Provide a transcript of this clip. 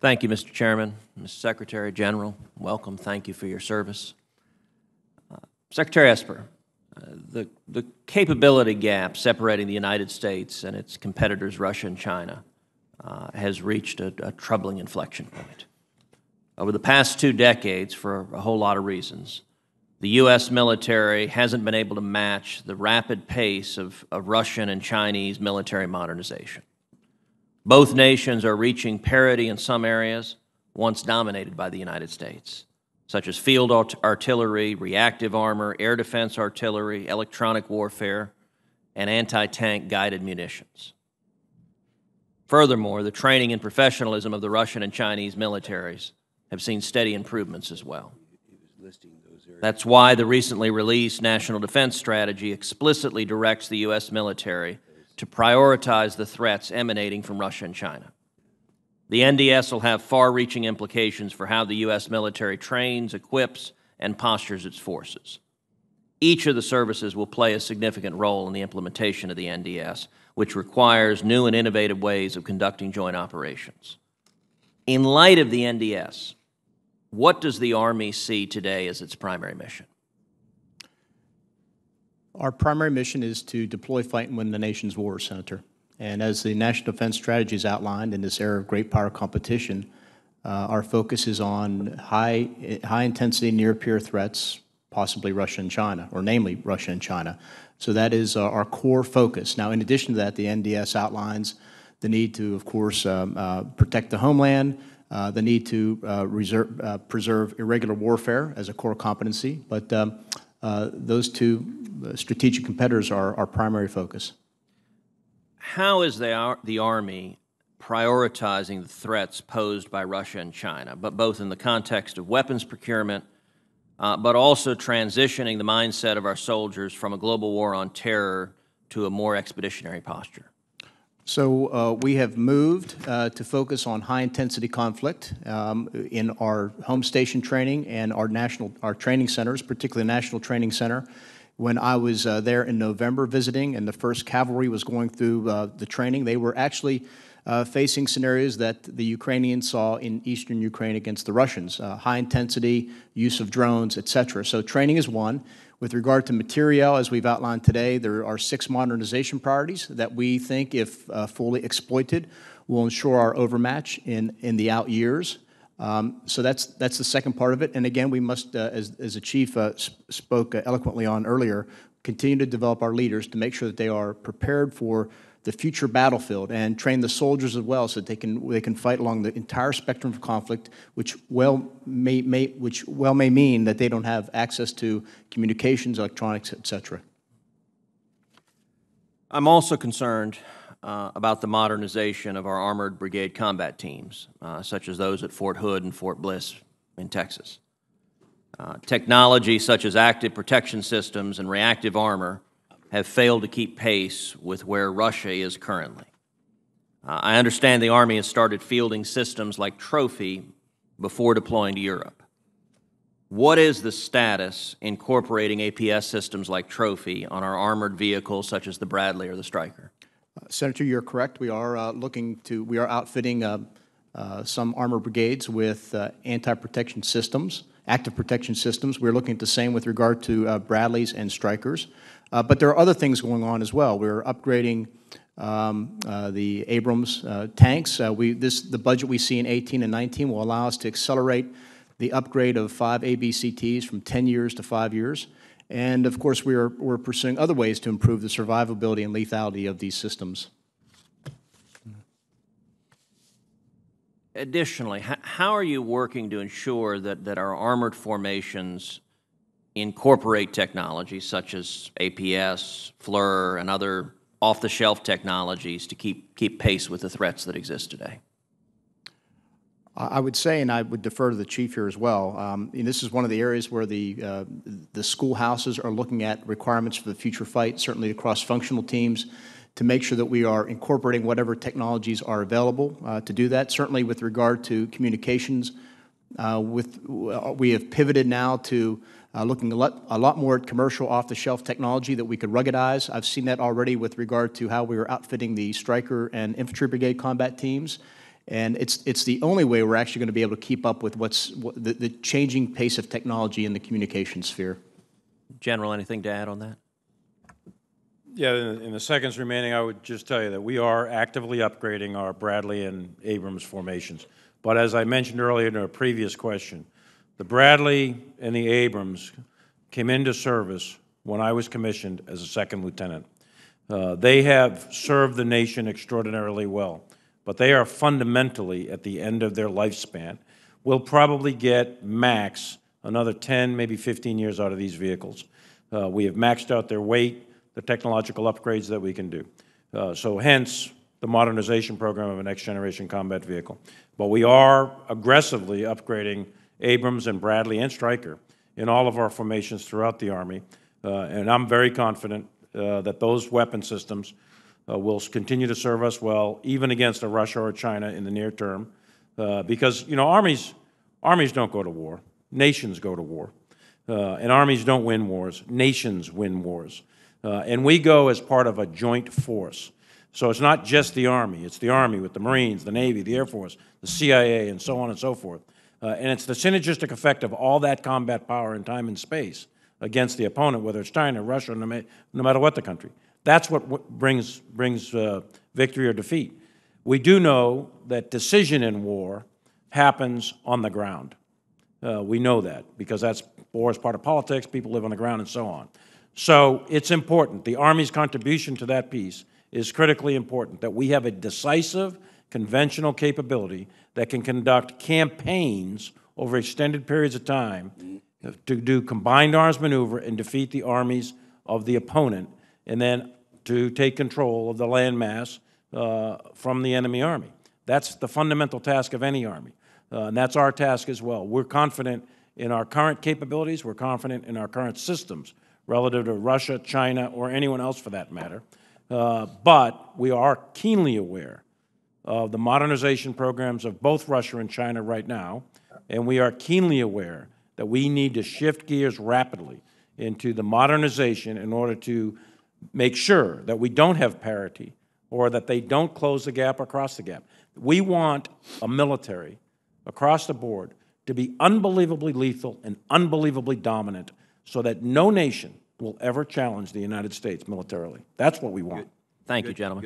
Thank you, Mr. Chairman. Mr. Secretary General, welcome. Thank you for your service. Secretary Esper, the capability gap separating the United States and its competitors, Russia and China, has reached a troubling inflection point. Over the past 2 decades, for a whole lot of reasons, the U.S. military hasn't been able to match the rapid pace of Russian and Chinese military modernization. Both nations are reaching parity in some areas once dominated by the United States, such as field artillery, reactive armor, air defense artillery, electronic warfare, and anti-tank guided munitions. Furthermore, the training and professionalism of the Russian and Chinese militaries have seen steady improvements as well. That's why the recently released National Defense Strategy explicitly directs the U.S. military to prioritize the threats emanating from Russia and China. The NDS will have far-reaching implications for how the U.S. military trains, equips, and postures its forces. Each of the services will play a significant role in the implementation of the NDS, which requires new and innovative ways of conducting joint operations. In light of the NDS, what does the Army see today as its primary mission? Our primary mission is to deploy, fight, and win the nation's wars, Senator. And as the National Defense Strategy is outlined in this era of great power competition, our focus is on high-intensity, near-peer threats, possibly Russia and China, or namely Russia and China. So that is our core focus. Now, in addition to that, the NDS outlines the need to, of course, protect the homeland, the need to preserve irregular warfare as a core competency, but those two strategic competitors are our primary focus. How is the Army prioritizing the threats posed by Russia and China, but both in the context of weapons procurement, but also transitioning the mindset of our soldiers from a global war on terror to a more expeditionary posture? So we have moved to focus on high-intensity conflict in our home station training and our training centers, particularly the National Training Center. When I was there in November visiting and the 1st Cavalry was going through the training, they were actually facing scenarios that the Ukrainians saw in eastern Ukraine against the Russians, high-intensity, use of drones, etc. So training is one. With regard to materiel, as we've outlined today, there are 6 modernization priorities that we think, if fully exploited, will ensure our overmatch in the out years. So that's the second part of it. And again, we must, as the Chief spoke eloquently on earlier, continue to develop our leaders to make sure that they are prepared for the future battlefield and train the soldiers as well, so that they can fight along the entire spectrum of conflict, which may mean that they don't have access to communications, electronics, etc. I'm also concerned about the modernization of our armored brigade combat teams, such as those at Fort Hood and Fort Bliss in Texas. Technology such as active protection systems and reactive armor have failed to keep pace with where Russia is currently. I understand the Army has started fielding systems like Trophy before deploying to Europe. What is the status incorporating APS systems like Trophy on our armored vehicles such as the Bradley or the Stryker? Senator, you're correct. We are outfitting some armor brigades with anti-protection systems, active protection systems. We're looking at the same with regard to Bradleys and Strykers. But there are other things going on as well. We're upgrading the Abrams tanks. The budget we see in 18 and 19 will allow us to accelerate the upgrade of 5 ABCTs from 10 years to 5 years. And of course, we're pursuing other ways to improve the survivability and lethality of these systems. Additionally, how are you working to ensure that our armored formations incorporate technologies such as APS, FLIR, and other off-the-shelf technologies to keep pace with the threats that exist today? I would say, and I would defer to the Chief here as well, and this is one of the areas where the schoolhouses are looking at requirements for the future fight, certainly across functional teams, to make sure that we are incorporating whatever technologies are available to do that. Certainly with regard to communications, we have pivoted now to looking a lot more at commercial off-the-shelf technology that we could ruggedize. I've seen that already with regard to how we are outfitting the Stryker and Infantry Brigade combat teams. And it's the only way we're actually going to be able to keep up with the changing pace of technology in the communication sphere. General, anything to add on that? Yeah, in the seconds remaining, I would just tell you that we are actively upgrading our Bradley and Abrams formations. But as I mentioned earlier in a previous question, the Bradley and the Abrams came into service when I was commissioned as a second lieutenant. They have served the nation extraordinarily well, but they are fundamentally at the end of their lifespan. We'll probably get max another 10, maybe 15 years out of these vehicles. We have maxed out their weight, the technological upgrades that we can do. So hence the modernization program of a next-generation combat vehicle. But we are aggressively upgrading Abrams and Bradley and Stryker in all of our formations throughout the Army, and I'm very confident that those weapon systems will continue to serve us well, even against a Russia or China in the near term, because, you know, armies don't go to war. Nations go to war. And armies don't win wars. Nations win wars. And we go as part of a joint force. So it's not just the Army. It's the Army with the Marines, the Navy, the Air Force, the CIA, and so on and so forth. And it's the synergistic effect of all that combat power in time and space against the opponent, whether it's China, Russia, no matter what the country. That's what brings victory or defeat. We do know that decision in war happens on the ground. We know that because war is part of politics, people live on the ground, and so on. So it's important. The Army's contribution to that piece is critically important, that we have a decisive conventional capability that can conduct campaigns over extended periods of time to do combined arms maneuver and defeat the armies of the opponent, and then to take control of the landmass from the enemy army. That's the fundamental task of any army, and that's our task as well. We're confident in our current capabilities. We're confident in our current systems relative to Russia, China, or anyone else for that matter. But we are keenly aware of the modernization programs of both Russia and China right now, and we are keenly aware that we need to shift gears rapidly into the modernization in order to make sure that we don't have parity or that they don't close the gap or cross the gap. We want a military across the board to be unbelievably lethal and unbelievably dominant so that no nation will ever challenge the United States militarily. That's what we want. Thank you, gentlemen.